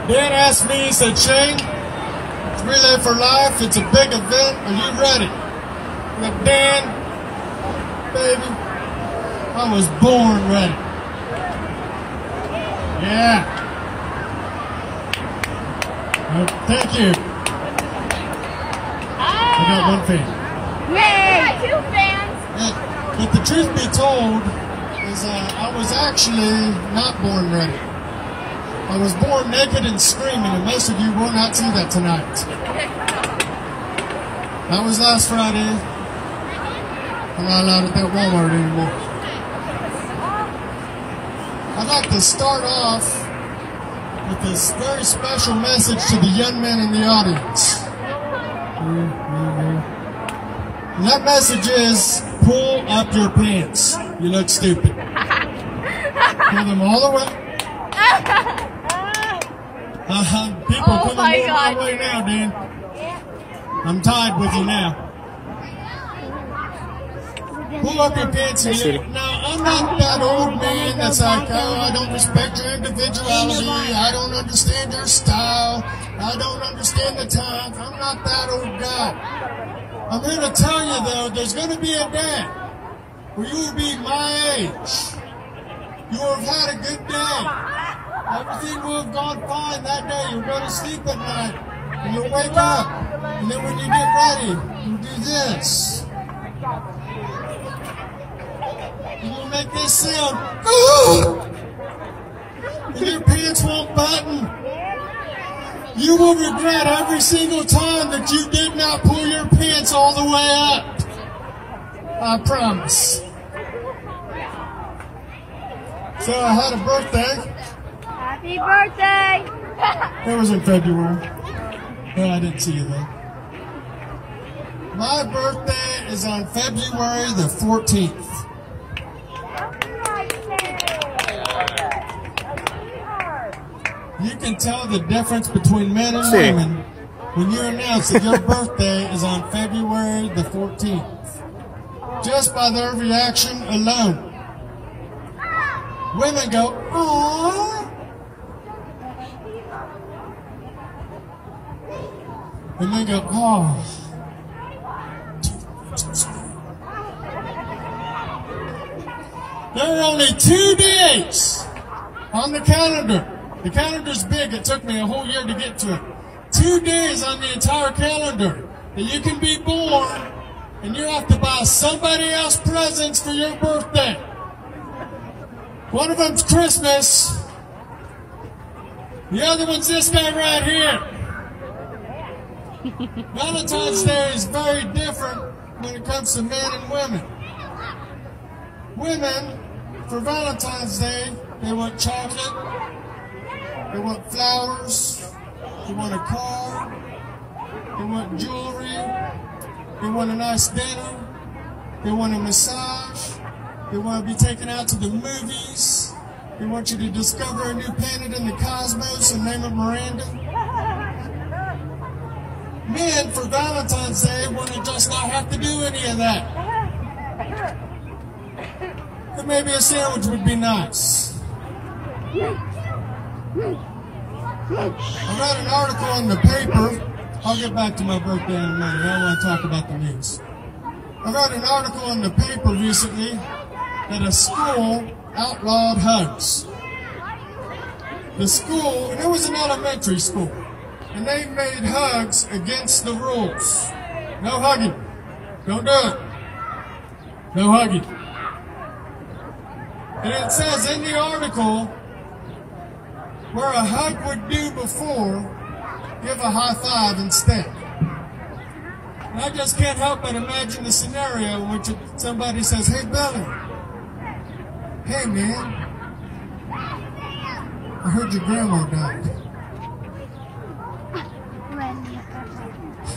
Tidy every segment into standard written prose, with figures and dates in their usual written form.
Dan asked me, he said, Shane, it's Relay for Life. It's a big event. Are you ready? I'm like, Dan, baby, I was born ready. Yeah. Thank you. I got one fan. Yay! I got 2 fans. But the truth be told is I was actually not born ready. I was born naked and screaming, and most of you will not see that tonight. That was last Friday. I'm not allowed at that Walmart anymore. I'd like to start off with this very special message to the young men in the audience. And that message is, pull up your pants. You look stupid. Pull them all the way. People coming my way now, Dan. I'm tied with you now. Pull up your pants and look. Now, I'm not that old man that's like, oh, I don't respect your individuality. I don't understand your style. I don't understand the times. I'm not that old guy. I'm here to tell you, though, there's going to be a day where you will be my age. You will have had a good day. Everything will have gone fine that day. You'll go to sleep at night, and you'll wake up. And then when you get ready, you do this. And you'll make this sound. And your pants won't button. You will regret every single time that you did not pull your pants all the way up. I promise. So I had a birthday. Happy birthday! It was in February. No, I didn't see you then. My birthday is on February the 14th. You can tell the difference between men and women when you announce that your birthday is on February the 14th. Just by their reaction alone. Women go, aww. And they go, oh. There are only 2 days on the calendar. The calendar's big. It took me a whole year to get to it. 2 days on the entire calendar that you can be born, and you have to buy somebody else presents for your birthday. One of them's Christmas. The other one's this guy right here. Valentine's Day is very different when it comes to men and women. Women, for Valentine's Day, they want chocolate, they want flowers, they want a car, they want jewelry, they want a nice dinner, they want a massage, they want to be taken out to the movies, they want you to discover a new planet in the cosmos and name it Miranda. Men, for Valentine's Day, want to just not have to do any of that. But maybe a sandwich would be nice. I read an article in the paper. I'll get back to my birthday in a minute. I don't want to talk about the news. I read an article in the paper recently that a school outlawed hugs. The school, and it was an elementary school, and they made hugs against the rules. No hugging. Don't do it. No hugging. And it says in the article, where a hug would do before, give a high five instead. And I just can't help but imagine the scenario in which somebody says, hey, Billy. Hey, man. I heard your grandma died.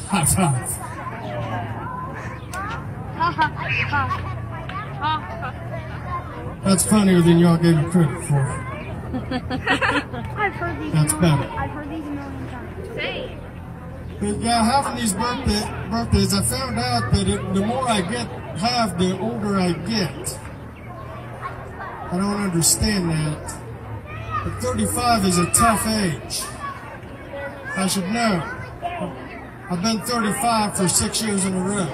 High five. That's funnier than y'all gave me credit for. I've heard these. That's better. I've heard these a million times. Same. But yeah, having these birthdays, I found out that the more I have, the older I get. I don't understand that. But 35 is a tough age. I should know. I've been 35 for 6 years in a row.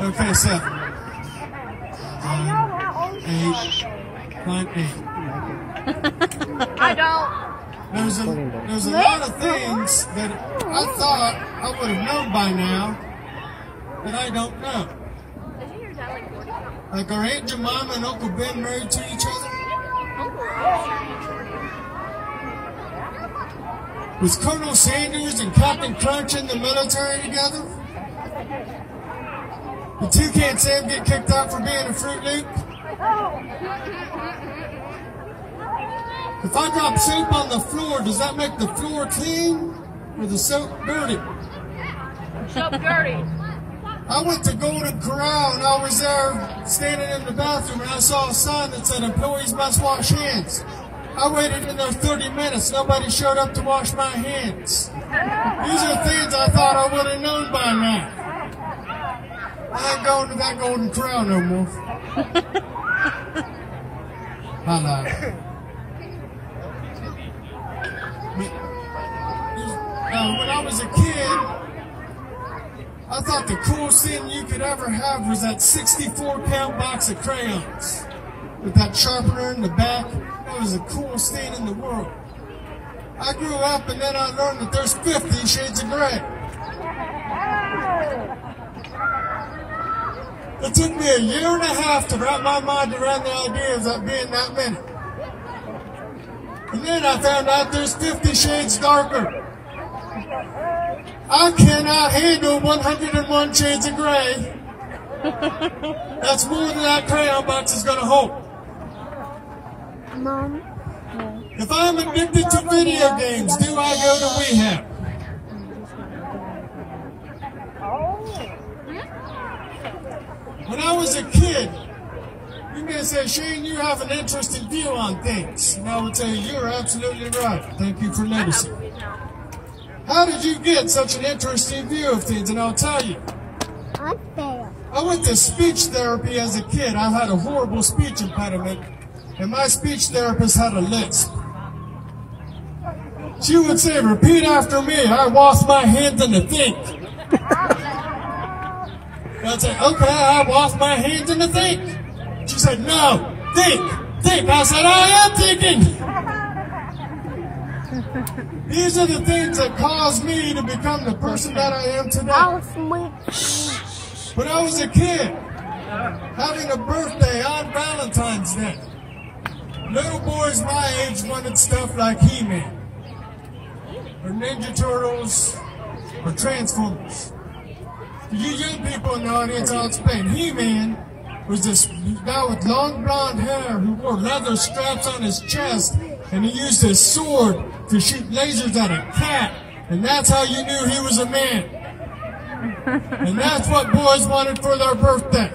Okay, 7. 9, 8. Line 8. I don't. There's a lot of things that I thought I would have known by now that I don't know. Isn't your dad like 40? Like, are Aunt Jemima and Uncle Ben married to each other? Was Colonel Sanders and Captain Crunch in the military together? Did Toucan Sam get kicked out for being a Fruit Loop? If I drop soap on the floor, does that make the floor clean or the soap dirty? Soap dirty. I went to Golden Corral and I was there standing in the bathroom and I saw a sign that said employees must wash hands. I waited in there 30 minutes. Nobody showed up to wash my hands. These are things I thought I would have known by now. I ain't going to that Golden Corral no more. I lied. When I was a kid, I thought the coolest thing you could ever have was that 64-pound box of crayons with that sharpener in the back. That was the coolest thing in the world. I grew up and then I learned that there's 50 shades of gray. It took me a year and a half to wrap my mind around the idea of that being that many. And then I found out there's 50 shades darker. I cannot handle 101 shades of gray. That's more than that crayon box is going to hold. Mom. If I'm addicted to video games, do I go to rehab? When I was a kid, you may say, Shane, you have an interesting view on things. And I would say, you're absolutely right. Thank you for noticing. How did you get such an interesting view of things? And I'll tell you. Unfair. I went to speech therapy as a kid. I had a horrible speech impediment, and my speech therapist had a lisp. She would say, repeat after me, I wash my hands in the sink. I'd say, okay, I wash my hands in the sink. She said, no, think. I said, I am thinking. These are the things that caused me to become the person that I am today. When I was a kid, having a birthday on Valentine's Day, little boys my age wanted stuff like He-Man, or Ninja Turtles, or Transformers. For you young people in the audience, I'll explain. He-Man was this guy with long blonde hair who wore leather straps on his chest, and he used his sword to shoot lasers at a cat, and that's how you knew he was a man. And that's what boys wanted for their birthday.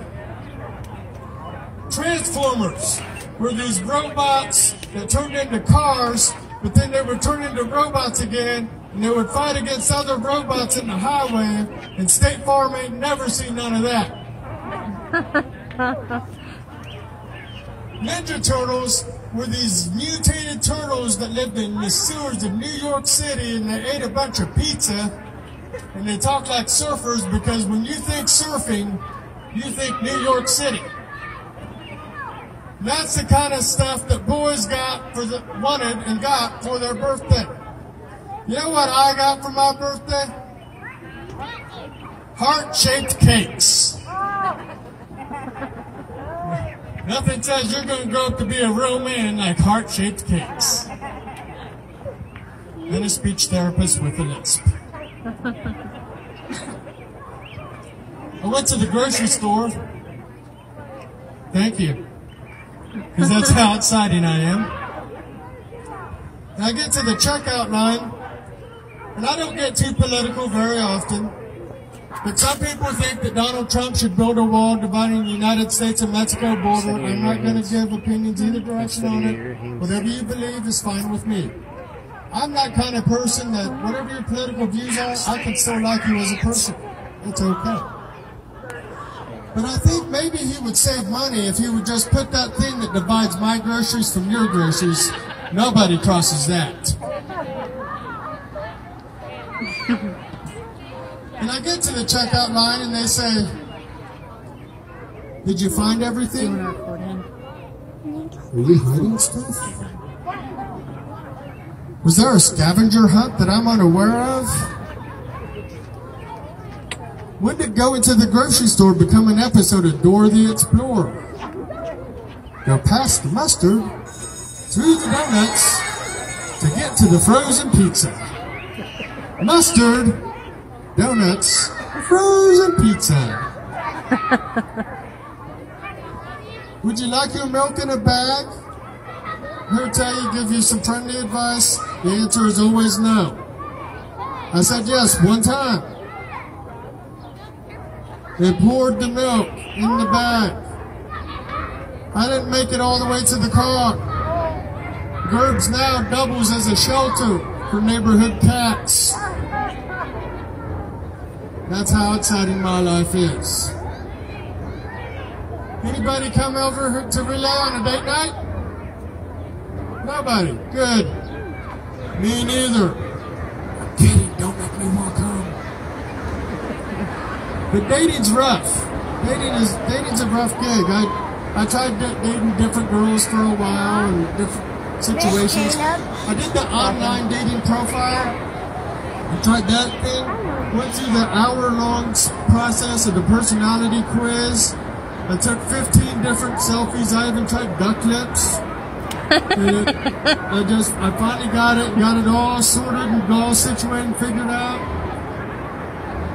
Transformers were these robots that turned into cars, but then they would turn into robots again, and they would fight against other robots in the highway, and State Farm ain't never seen none of that. Ninja Turtles were these mutated turtles that lived in the sewers of New York City, and they ate a bunch of pizza, and they talk like surfers because when you think surfing, you think New York City. And that's the kind of stuff that boys wanted and got for their birthday. You know what I got for my birthday? Heart-shaped cakes. Nothing says you're going to grow up to be a real man like heart-shaped cakes. And a speech therapist with a lisp. I went to the grocery store. Thank you. Because that's how exciting I am. And I get to the checkout line, and I don't get too political very often. But some people think that Donald Trump should build a wall dividing the United States and Mexico border. I'm not going to give opinions either direction on it. Whatever you believe is fine with me. I'm that kind of person that whatever your political views are, I can still like you as a person. It's okay. But I think maybe he would save money if he would just put that thing that divides my groceries from your groceries. Nobody crosses that. And I get to the checkout line and they say, "Did you find everything? Are you hiding stuff? Was there a scavenger hunt that I'm unaware of? When did going to the grocery store become an episode of Dora the Explorer? Go past the mustard, through the donuts, to get to the frozen pizza. Mustard, donuts, frozen pizza. Would you like your milk in a bag? He'll tell you, give you some friendly advice. The answer is always no. I said yes one time. They poured the milk in the bag. I didn't make it all the way to the car. Gerbs now doubles as a shelter for neighborhood cats. That's how exciting my life is. Anybody come over to Relay on a date night? Nobody. Good. Me neither. I'm kidding. Don't make me walk home. But dating's rough. Dating's a rough gig. I tried dating different girls for a while and different situations. I did the online dating profile. I tried that thing. Went through the hour-long process of the personality quiz. I took 15 different selfies. I even tried duck lips. And I finally got it all sorted and all situated and figured out.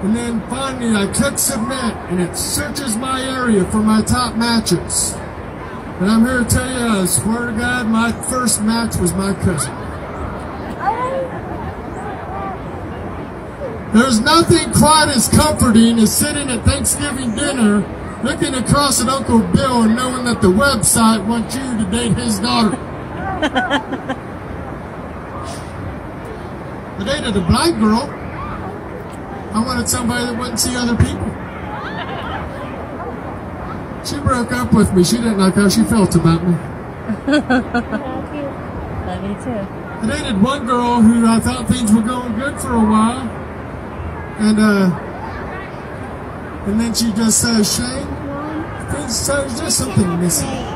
And then finally I click submit and it searches my area for my top matches. And I'm here to tell you, I swear to God, my first match was my cousin. There's nothing quite as comforting as sitting at Thanksgiving dinner looking across at Uncle Bill and knowing that the website wants you to date his daughter. I dated a blind girl. I wanted somebody that wouldn't see other people. She broke up with me. She didn't like how she felt about me. Love you too. I dated one girl who I thought things were going good for a while. And then she just says, "Shane, there's just something missing."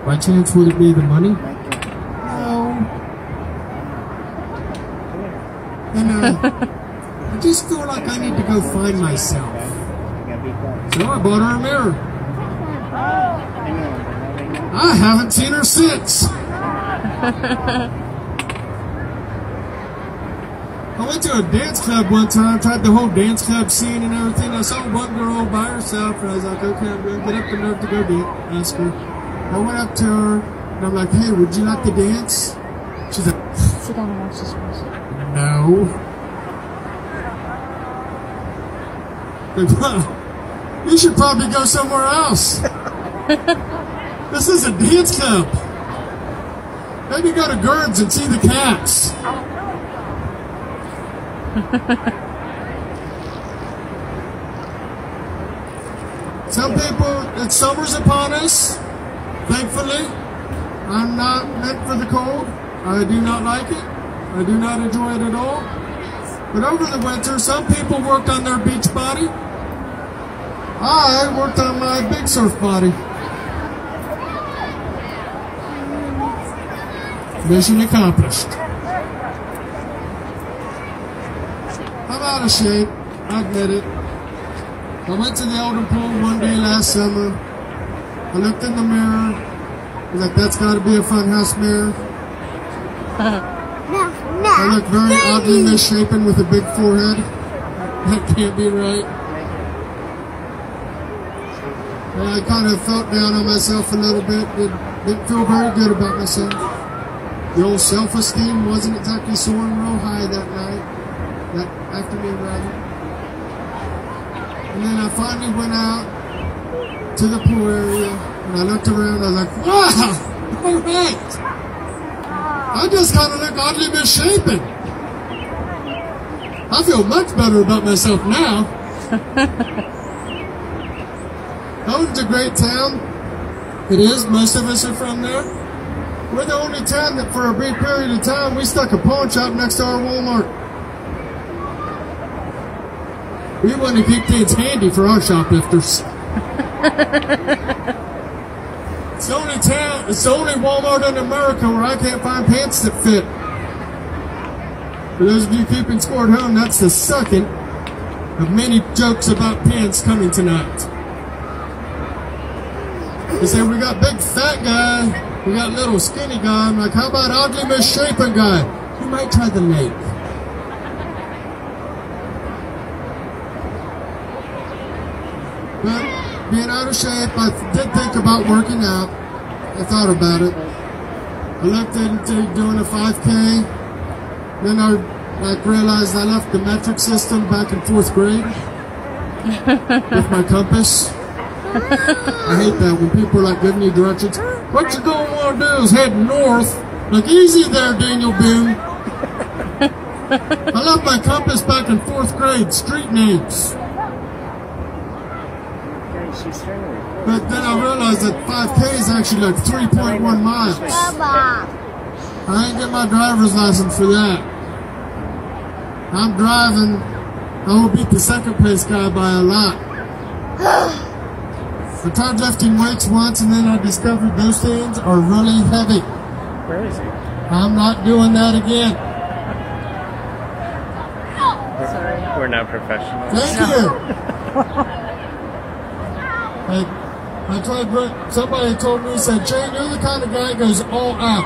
By chance, would it be the money? No. And I just feel like I need to go find myself. So I bought her a mirror. I haven't seen her since. I went to a dance club one time, tried the whole dance club scene and everything. I saw one girl by herself, and I was like, okay, I'm going to get up the nerve to go ask her. I went up to her, and I'm like, hey, would you like to dance? She's like, sit down and watch this first. No. Like, well, you should probably go somewhere else. This is a dance club. Maybe go to Gerd's and see the cats. Some people, it's summer's upon us. Thankfully, I'm not meant for the cold. I do not like it. I do not enjoy it at all. But over the winter, some people worked on their beach body. I worked on my big surf body. Mission accomplished. I'm out of shape. I admit it. I went to the Elden Pool one day last summer. I looked in the mirror. I was like, that's got to be a funhouse mirror. I look very oddly misshapen with a big forehead. That can't be right. And I kind of felt down on myself a little bit. Didn't feel very good about myself. The old self-esteem wasn't exactly soaring real high that night. That afternoon, rather. And then I finally went out to the pool area, and I looked around, I was like, wow, all right. I just kind of look oddly misshapen. I feel much better about myself now. Elden's a great town. It is, most of us are from there. We're the only town that for a brief period of time, we stuck a pawn shop next to our Walmart. We want to keep things handy for our shoplifters. It's the only Walmart in America where I can't find pants that fit. For those of you keeping score at home, that's the second of many jokes about pants coming tonight. They say we got big fat guy, we got little skinny guy. I'm like, how about ugly misshapen guy? You might try the lake. But being out of shape, I did think about working out. I thought about it. I looked into doing a 5K. Then I realized I left the metric system back in 4th grade with my compass. I hate that when people are like giving you directions. What you're going to want to do is head north. Like, easy there, Daniel Boone. I left my compass back in 4th grade. Street names. But then I realized that 5K is actually like 3.1 miles. I ain't get my driver's license for that. I'm driving. I will beat the second place guy by a lot. I tried lifting weights once and then I discovered those things are really heavy. Where is he? I'm not doing that again. We're not professionals. Thank you. I tried, somebody told me, said, Jane, you're the kind of guy that goes all out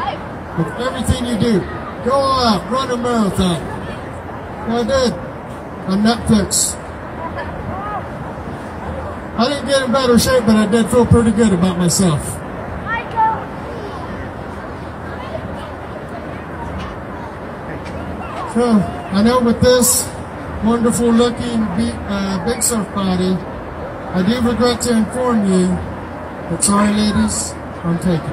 with everything you do. Go all out, run a marathon. And I did. On Netflix. I didn't get in better shape, but I did feel pretty good about myself. So, I know with this wonderful looking big surf body, I do regret to inform you that, sorry ladies, I'm taken.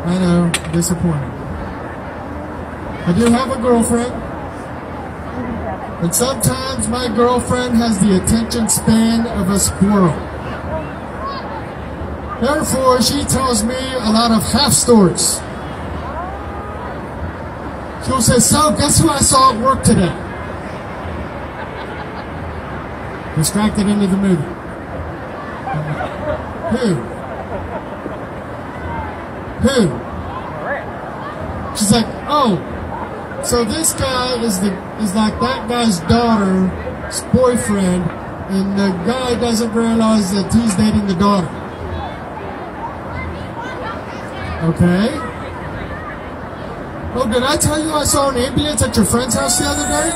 I know, disappointing. I do have a girlfriend, and sometimes my girlfriend has the attention span of a squirrel. Therefore, she tells me a lot of half stories. She'll say, so, guess who I saw at work today? Distracted into the movie. Who? She's like, oh, so this guy is like that guy's daughter's boyfriend, and the guy doesn't realize that he's dating the daughter. Okay. Oh, did I tell you I saw an ambulance at your friend's house the other day?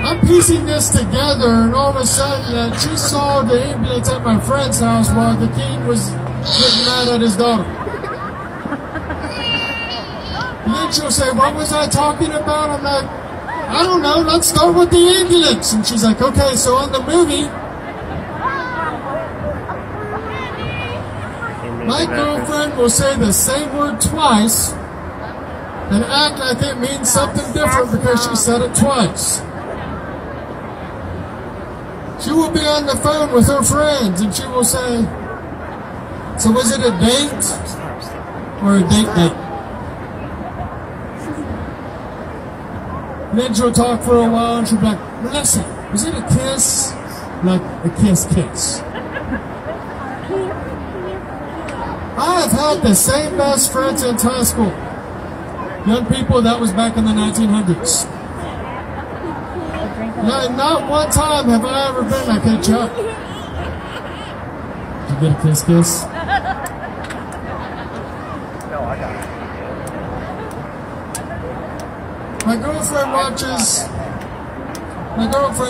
I'm piecing this together, and all of a sudden she saw the ambulance at my friend's house while the king was getting mad at his daughter. And then she'll say, what was I talking about? I'm like, I don't know, let's start with the ambulance. And she's like, okay, so on the movie, my girlfriend will say the same word twice and act like it means something different because she said it twice. She will be on the phone with her friends and she will say, so was it a date or a date? And then she'll talk for a while and she'll be like, Melissa, was it a kiss? Like a kiss. I have had the same best friends since high school. Young people, that was back in the 1900s. Not one time have I ever been like, hey Chuck, did you get a kiss? No, I got it. My girlfriend,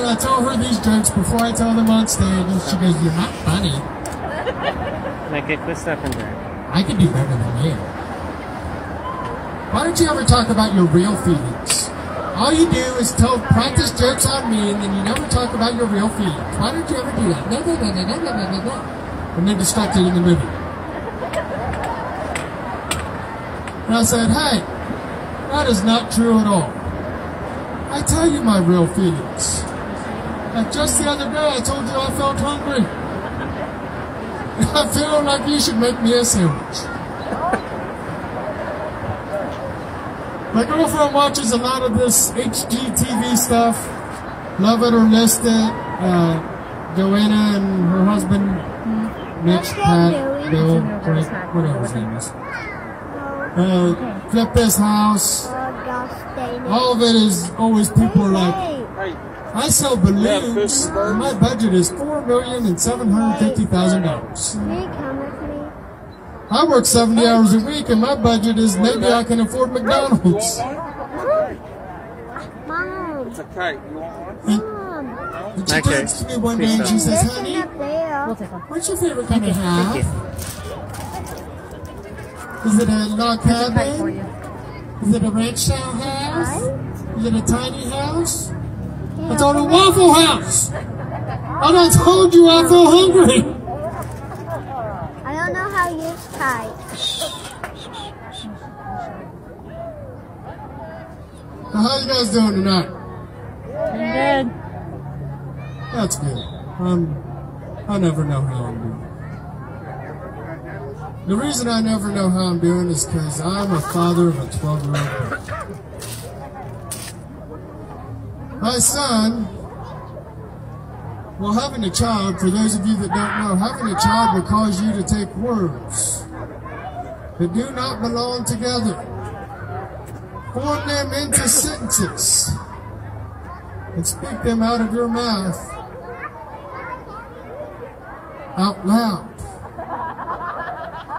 I tell her these jokes before I tell them on stage, and she goes, you're not funny. Like, quit stuffing there. I can do better than you. Why don't you ever talk about your real feelings? All you do is practice jokes on me, and then you never talk about your real feelings. Why don't you ever do that? No. And then distracted in the movie. And I said, hey, that is not true at all. I tell you my real feelings. Like just the other day, I told you I felt hungry. I feel like you should make me a sandwich. My girlfriend watches a lot of this HGTV stuff. Love It or List It. Joanna and her husband, Mitch, Pat, Bill, Frank, whatever his name is. Flip This House. All of it is always people are like, I sell balloons, and my budget is $4,750,000. I work 70 hours a week, and my budget is maybe I can afford McDonald's. Mom. It's a kite. You want one? And she turns to me one day and she says, honey, We'll take one. what's your favorite kind of house? Thank Is it a log you. For cabin? you. Is it a ranch style house? Is it a tiny house? It's on a Waffle House. And I told you I feel hungry. I don't know how you type. Now, how you guys doing tonight? Pretty good. That's good. I never know how I'm doing. The reason I never know how I'm doing is because I'm a father of a 12-year-old boy. My son, well, having a child, for those of you that don't know, having a child will cause you to take words that do not belong together, form them into sentences, and speak them out of your mouth out loud.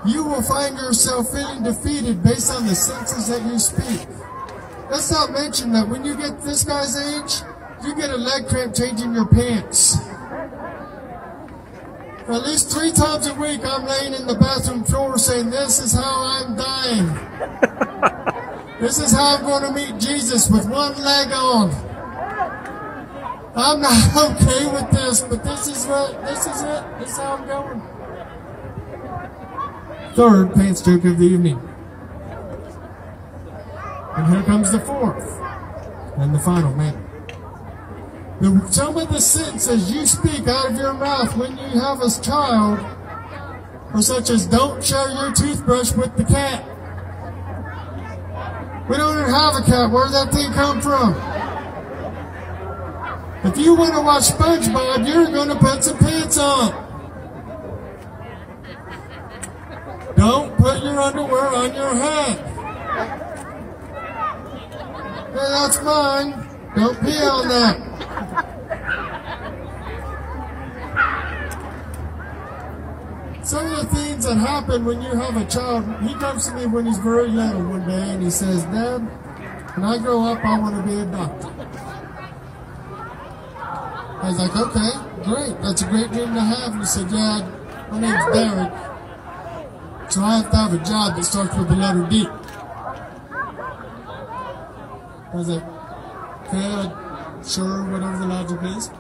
You will find yourself feeling defeated based on the sentences that you speak. Let's not mention that when you get this guy's age, you get a leg cramp changing your pants. At least 3 times a week, I'm laying in the bathroom floor saying, this is how I'm dying. This is how I'm going to meet Jesus with one leg on. I'm not okay with this, but this is it. This is how I'm going. Third pants joke of the evening. And here comes the fourth and the final man. Some of the sentences you speak out of your mouth when you have a child are such as, don't share your toothbrush with the cat. We don't even have a cat. Where'd that thing come from? If you want to watch SpongeBob, you're going to put some pants on. Don't put your underwear on your head. Hey, that's mine. Don't pee on that. Some of the things that happen when you have a child, he comes to me when he's very little one day and he says, Dad, when I grow up, I want to be a doctor. I was like, okay, great. That's a great dream to have. And he said, yeah, my name's Derek, so I have to have a job that starts with the letter D. I was like, okay, sure, whatever the logic is.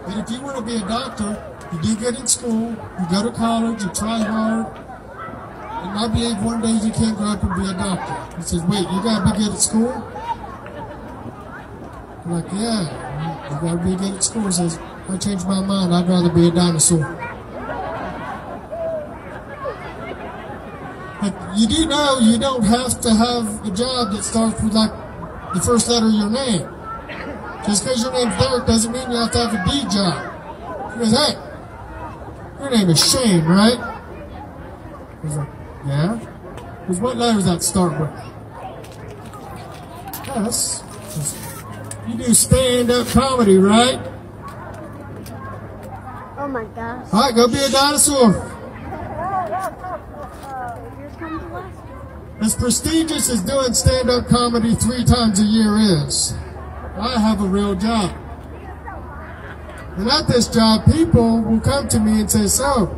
But if you want to be a doctor, you do good in school, you go to college, you try hard, and I believe one day you can grow up and be a doctor. He says, wait, you got to be good at school? I'm like, yeah, you got to be good at school. He says, I changed my mind, I'd rather be a dinosaur. But you do know you don't have to have a job that starts with like the first letter of your name. Just because your name's Derek doesn't mean you have to have a D job. He goes, hey, your name is Shane, right? I was like, yeah. He goes, what letter does that start with? Yes. You do stand-up comedy, right? Oh my gosh. All right, go be a dinosaur. Here comes the last one. As prestigious as doing stand-up comedy 3 times a year is, I have a real job. And at this job, people will come to me and say, so,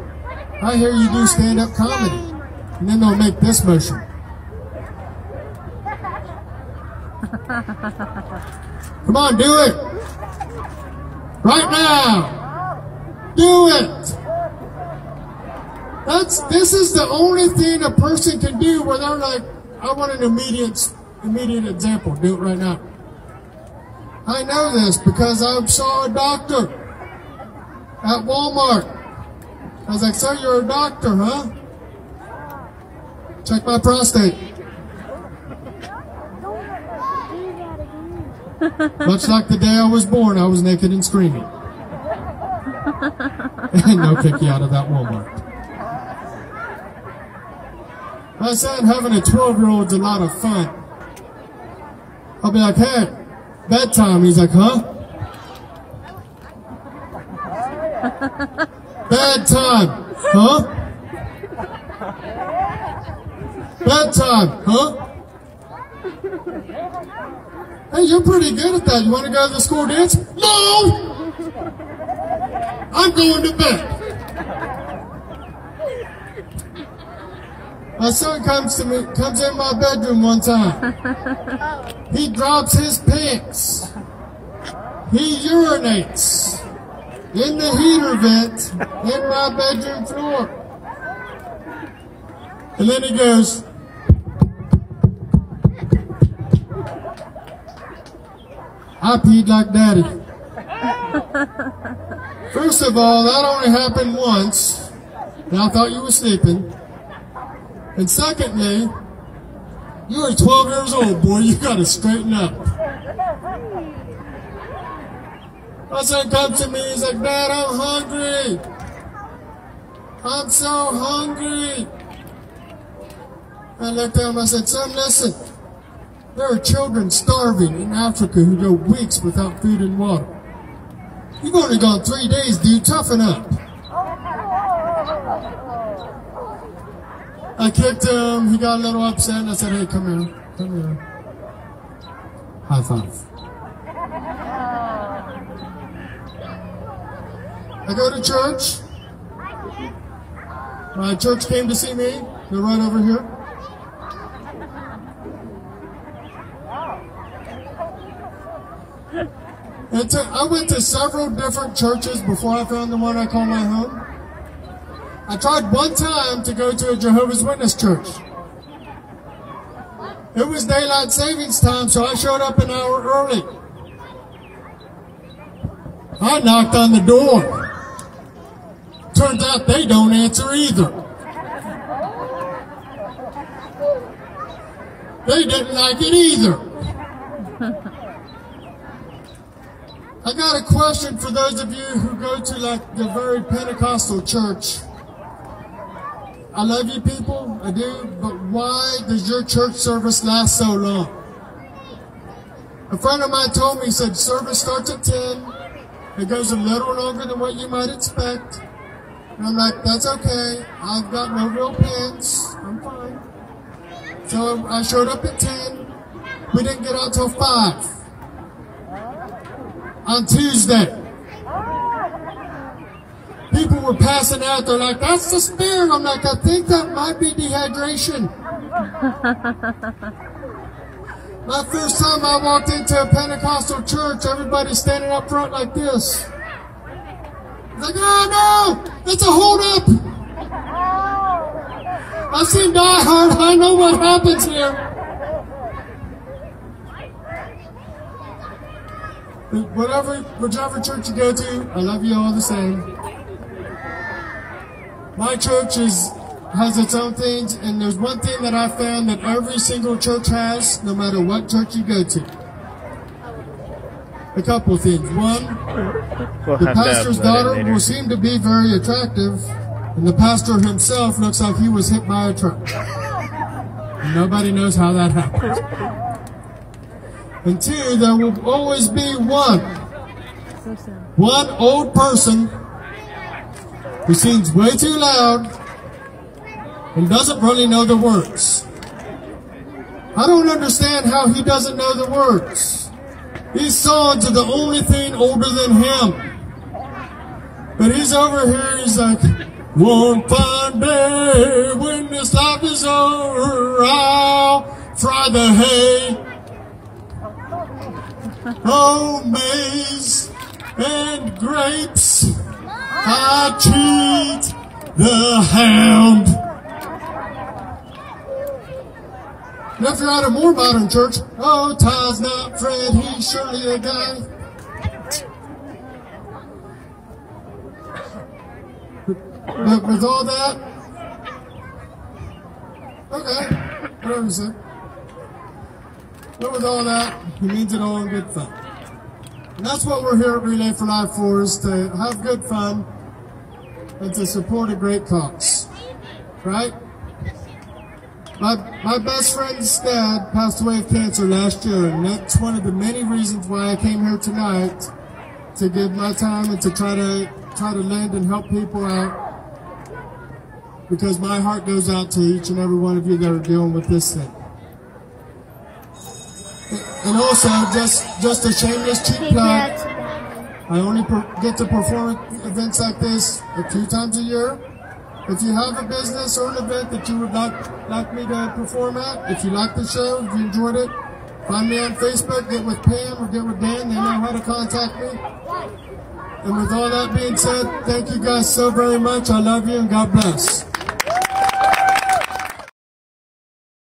I hear you do stand-up comedy. And then they'll make this motion. Come on, do it. Right now. Do it. This is the only thing a person can do where they're like, I want an immediate example. Do it right now. I know this because I saw a doctor at Walmart. I was like, so you're a doctor, huh? Check my prostate. Much like the day I was born, I was naked and screaming. And no kick you out of that Walmart. My son having a 12-year-old's a lot of fun. I'll be like, hey, bedtime. He's like, huh? Bedtime, huh? Bedtime, huh? Hey, you're pretty good at that. You want to go to the school dance? No! I'm going to bed. My son comes in my bedroom one time. He drops his pants. He urinates in the heater vent in my bedroom floor. And then he goes, I peed like daddy. First of all, that only happened once, and I thought you were sleeping. And secondly, you are 12 years old, boy. You got to straighten up. My son comes to me, he's like, Dad, I'm hungry. I'm so hungry. I looked at him, I said, son, listen. There are children starving in Africa who go weeks without food and water. You've only gone 3 days, dude. Toughen up. I kicked him. He got a little upset. And I said, hey, come here. Come here. High five. I go to church. My church came to see me. They're right over here. I went to several different churches before I found the one I call my home. I tried one time to go to a Jehovah's Witness church. It was daylight savings time, so I showed up an hour early. I knocked on the door. Turns out they don't answer either. They didn't like it either. I got a question for those of you who go to like the very Pentecostal church. I love you people, I do, but why does your church service last so long? A friend of mine told me, he said, service starts at 10, it goes a little longer than what you might expect. And I'm like, that's okay, I've got no real pants, I'm fine. So I showed up at 10, we didn't get out till 5. On Tuesday. People were passing out, they're like, that's the spirit. I'm like, I think that might be dehydration. My first time I walked into a Pentecostal church, everybody's standing up front like this. Like, oh no, it's a hold up. I've seen Die Hard, I know what happens here. Whichever church you go to, I love you all the same. My church has its own things, and there's one thing that I found that every single church has, no matter what church you go to. A couple of things. One, the pastor's daughter will seem to be very attractive, and the pastor himself looks like he was hit by a truck. And nobody knows how that happened. And two, there will always be one old person who sings way too loud and doesn't really know the words. I don't understand how he doesn't know the words. These songs are the only thing older than him. But he's over here, he's like, one fine day when this life is over, I'll fry the hay. Oh, maize and grapes, I cheat the hound. Now if you're at a more modern church, oh, Ty's not Fred, he's surely a guy. But with all that, okay, whatever you say. But with all that, it means it all in good fun. And that's what we're here at Relay for Life for, is to have good fun and to support a great cause. Right? My best friend's dad passed away of cancer last year, and that's one of the many reasons why I came here tonight, to give my time and to try to lend and help people out, because my heart goes out to each and every one of you that are dealing with this thing. And also, just a shameless cheap plug, I only get to perform at events like this a few times a year. If you have a business or an event that you would like me to perform at, if you like the show, if you enjoyed it, find me on Facebook, get with Pam or get with Dan, they know how to contact me. And with all that being said, thank you guys so very much. I love you and God bless.